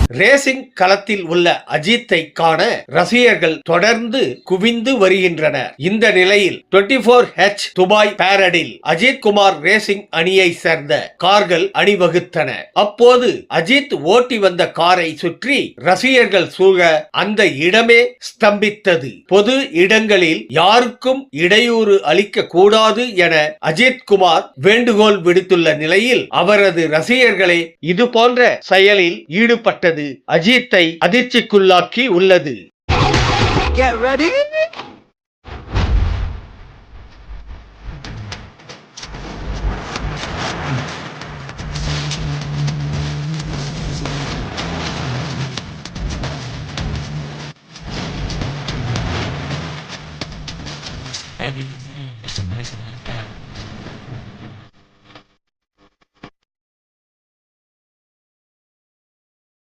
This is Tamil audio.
ரேசிங் களத்தில் உள்ள அஜித்தை காண ரசிகர்கள் தொடர்ந்து குவிந்து வருகின்றனர். இந்த நிலையில் 24H துபாய் பேரடில் அஜித் குமார் ரேசிங் அணியை சேர்ந்த கார்கள் அணிவகுத்தன. அப்போது அஜித் ஓட்டி வந்த காரை சுற்றி ரசிகர்கள் சூழ அந்த இடமே ஸ்தம்பித்தது. பொது இடங்களில் யாருக்கும் இடையூறு அளிக்க கூடாது என அஜித் குமார் வேண்டுகோள் விடுத்துள்ள நிலையில் அவரது ரசிகர்களே இது போன்ற செயலில் ஈடுபட்டது அஜித்தை அதிர்ச்சிக்குள்ளாக்கி உள்ளது. Get ready.